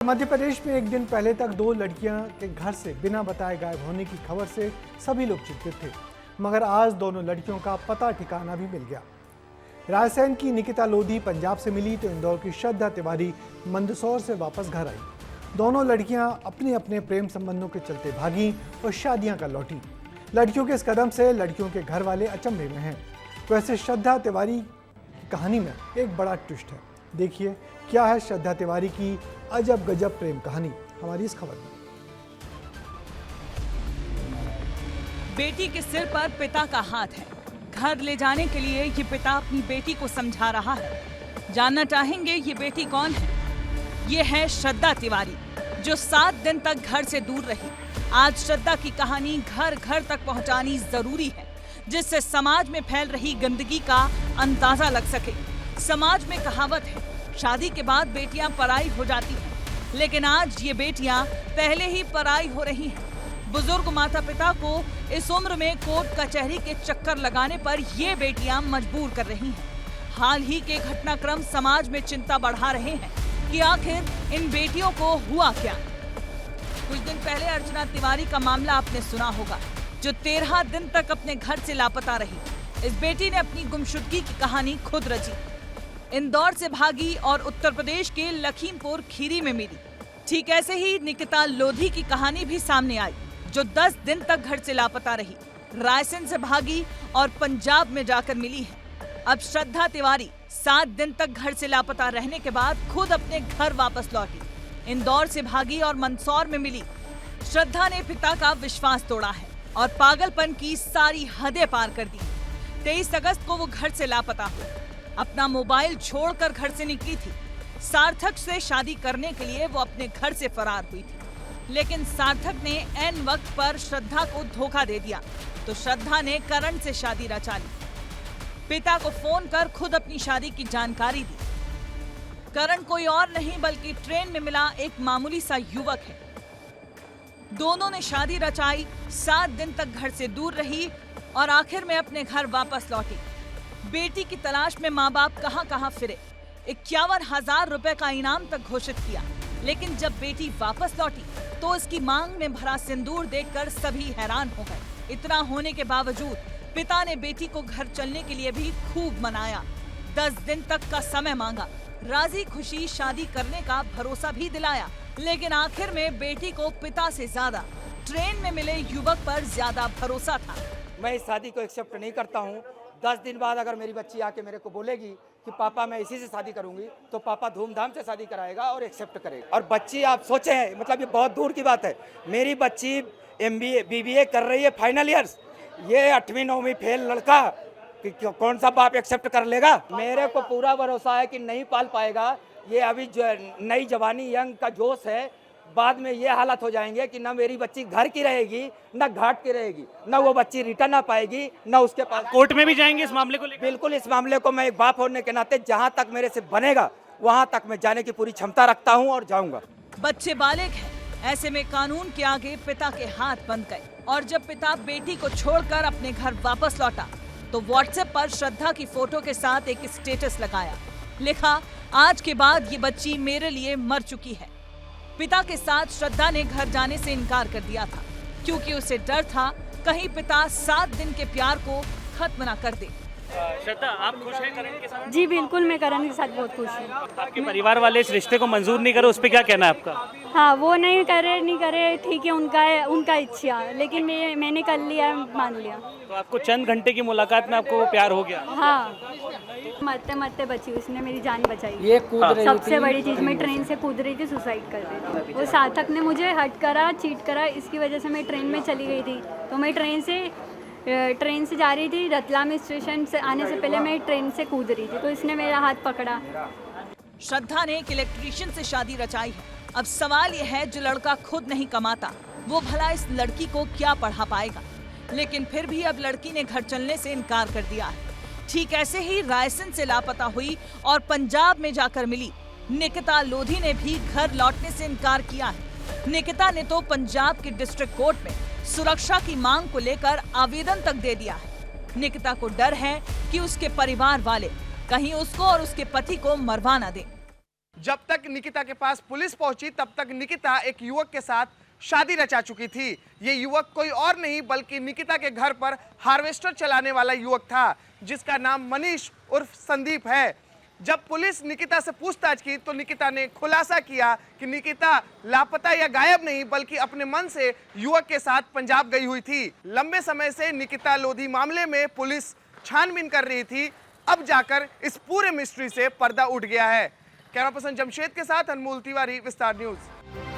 मध्य प्रदेश में एक दिन पहले तक दो लड़कियां के घर से बिना बताए गायब होने की खबर से सभी लोग चिंतित थे, मगर आज दोनों लड़कियों का पता ठिकाना भी मिल गया। रायसेन की निकिता लोधी पंजाब से मिली तो इंदौर की श्रद्धा तिवारी मंदसौर से वापस घर आई। दोनों लड़कियां अपने अपने प्रेम संबंधों के चलते भागी और शादियां कर लौटी। लड़कियों के इस कदम से लड़कियों के घर वाले अचंभे में हैं। वैसे श्रद्धा तिवारी की कहानी में एक बड़ा ट्विस्ट है। देखिए क्या है श्रद्धा तिवारी की अजब गजब प्रेम कहानी हमारी इस खबर में। बेटी के सिर पर पिता का हाथ है। घर ले जाने के लिए ये पिता अपनी बेटी को समझा रहा है। जानना चाहेंगे ये बेटी कौन है। ये है श्रद्धा तिवारी, जो 7 दिन तक घर से दूर रही। आज श्रद्धा की कहानी घर घर तक पहुंचानी जरूरी है, जिससे समाज में फैल रही गंदगी का अंदाजा लग सके। समाज में कहावत है, शादी के बाद बेटियां पराई हो जाती हैं, लेकिन आज ये बेटियां पहले ही पराई हो रही हैं। बुजुर्ग माता पिता को इस उम्र में कोर्ट कचहरी के चक्कर लगाने पर ये बेटियां मजबूर कर रही हैं। हाल ही के घटनाक्रम समाज में चिंता बढ़ा रहे हैं कि आखिर इन बेटियों को हुआ क्या। कुछ दिन पहले अर्चना तिवारी का मामला आपने सुना होगा, जो 13 दिन तक अपने घर से लापता रही। इस बेटी ने अपनी गुमशुदगी की कहानी खुद रची। इंदौर से भागी और उत्तर प्रदेश के लखीमपुर खीरी में मिली। ठीक ऐसे ही निकिता लोधी की कहानी भी सामने आई, जो 10 दिन तक घर से लापता रही। रायसेन से भागी और पंजाब में जाकर मिली है। अब श्रद्धा तिवारी 7 दिन तक घर से लापता रहने के बाद खुद अपने घर वापस लौटी। इंदौर से भागी और मंदसौर में मिली। श्रद्धा ने पिता का विश्वास तोड़ा है और पागलपन की सारी हदें पार कर दी। 23 अगस्त को वो घर से लापता हुई। अपना मोबाइल छोड़कर घर से निकली थी। सार्थक से शादी करने के लिए वो अपने घर से फरार हुई थी, लेकिन सार्थक ने ऐन वक्त पर श्रद्धा को धोखा दे दिया, तो श्रद्धा ने करण से शादी रचा ली। पिता को फोन कर खुद अपनी शादी की जानकारी दी। करण कोई और नहीं बल्कि ट्रेन में मिला एक मामूली सा युवक है। दोनों ने शादी रचाई, 7 दिन तक घर से दूर रही और आखिर में अपने घर वापस लौटी। बेटी की तलाश में माँ बाप कहाँ फिरे। 51,000 रुपए का इनाम तक घोषित किया, लेकिन जब बेटी वापस लौटी तो इसकी मांग में भरा सिंदूर देखकर सभी हैरान हो गए। इतना होने के बावजूद पिता ने बेटी को घर चलने के लिए भी खूब मनाया। 10 दिन तक का समय मांगा, राजी खुशी शादी करने का भरोसा भी दिलाया, लेकिन आखिर में बेटी को पिता से ज्यादा ट्रेन में मिले युवक पर ज्यादा भरोसा था। मैं इस शादी को एक्सेप्ट नहीं करता हूँ। 10 दिन बाद अगर मेरी बच्ची आके मेरे को बोलेगी कि पापा मैं इसी से शादी करूंगी, तो पापा धूमधाम से शादी कराएगा और एक्सेप्ट करेगा। और बच्ची आप सोचे हैं, मतलब ये बहुत दूर की बात है। मेरी बच्ची MBA BBA कर रही है फाइनल ईयर्स। ये 8वीं 9वीं फेल लड़का कि कौन सा बाप एक्सेप्ट कर लेगा। मेरे को पूरा भरोसा है कि नहीं पाल पाएगा। ये अभी जो नई जवानी यंग का जोश है, बाद में ये हालत हो जाएंगे कि ना मेरी बच्ची घर की रहेगी, ना घाट की रहेगी, ना वो बच्ची रिटर्न आ पाएगी, ना उसके पास। कोर्ट में भी जाएंगे इस मामले को लेकर? बिल्कुल, इस मामले को मैं एक बाप होने के नाते जहां तक मेरे से बनेगा वहां तक मैं जाने की पूरी क्षमता रखता हूं और जाऊंगा। बच्चे बालिग हैं, ऐसे में कानून के आगे पिता के हाथ बंध गए। और जब पिता बेटी को छोड़कर अपने घर वापस लौटा तो व्हाट्सएप पर श्रद्धा की फोटो के साथ एक स्टेटस लगाया। लिखा, आज के बाद ये बच्ची मेरे लिए मर चुकी है। पिता के साथ श्रद्धा ने घर जाने से इनकार कर दिया था, क्योंकि उसे डर था कहीं पिता 7 दिन के प्यार को खत्म न कर दे। श्रद्धा, आप खुश हैं करण के साथ? जी बिल्कुल, मैं करण के साथ बहुत खुश हूँ। आपके परिवार वाले इस रिश्ते को मंजूर नहीं करे, उस पर क्या कहना है आपका? हाँ, वो नहीं करे ठीक है, उनका इच्छा, लेकिन मैंने कर लिया, मान लिया। तो आपको चंद घंटे की मुलाकात में आपको प्यार हो गया? हाँ, मरते मरते बची, उसने मेरी जान बचाई। ये कूद रही सबसे बड़ी चीज़, मैं ट्रेन से कूद रही थी, सुसाइड कर रही थी। वो सार्थक ने मुझे हट करा, चीट करा, इसकी वजह से मैं ट्रेन में चली गई थी। तो मैं ट्रेन से जा रही थी, रतलाम स्टेशन से आने से पहले मैं ट्रेन से कूद रही थी, तो इसने मेरा हाथ पकड़ा। श्रद्धा ने एक इलेक्ट्रीशियन से शादी रचाई है। अब सवाल यह है, जो लड़का खुद नहीं कमाता वो भला इस लड़की को क्या पढ़ा पाएगा। लेकिन फिर भी अब लड़की ने घर चलने से इनकार कर दिया है। ठीक ऐसे ही रायसेन से लापता हुई और पंजाब में जाकर मिली निकिता लोधी ने भी घर लौटने से इनकार किया है। निकिता ने तो पंजाब के डिस्ट्रिक्ट कोर्ट में सुरक्षा की मांग को लेकर आवेदन तक दे दिया है। निकिता को डर है कि उसके परिवार वाले कहीं उसको और उसके पति को मरवा न दें। जब तक निकिता के पास पुलिस पहुंची तब तक निकिता एक युवक के साथ शादी रचा चुकी थी। ये युवक कोई और नहीं बल्कि निकिता के घर पर हार्वेस्टर चलाने वाला युवक था, जिसका नाम मनीष उर्फ संदीप है। जब पुलिस निकिता से पूछताछ की तो निकिता ने खुलासा किया कि निकिता लापता या गायब नहीं बल्कि अपने मन से युवक के साथ पंजाब गई हुई थी। लंबे समय से निकिता लोधी मामले में पुलिस छानबीन कर रही थी, अब जाकर इस पूरे मिस्ट्री से पर्दा उठ गया है। कैमरा पर्सन जमशेद के साथ अनमोल तिवारी, विस्तार न्यूज।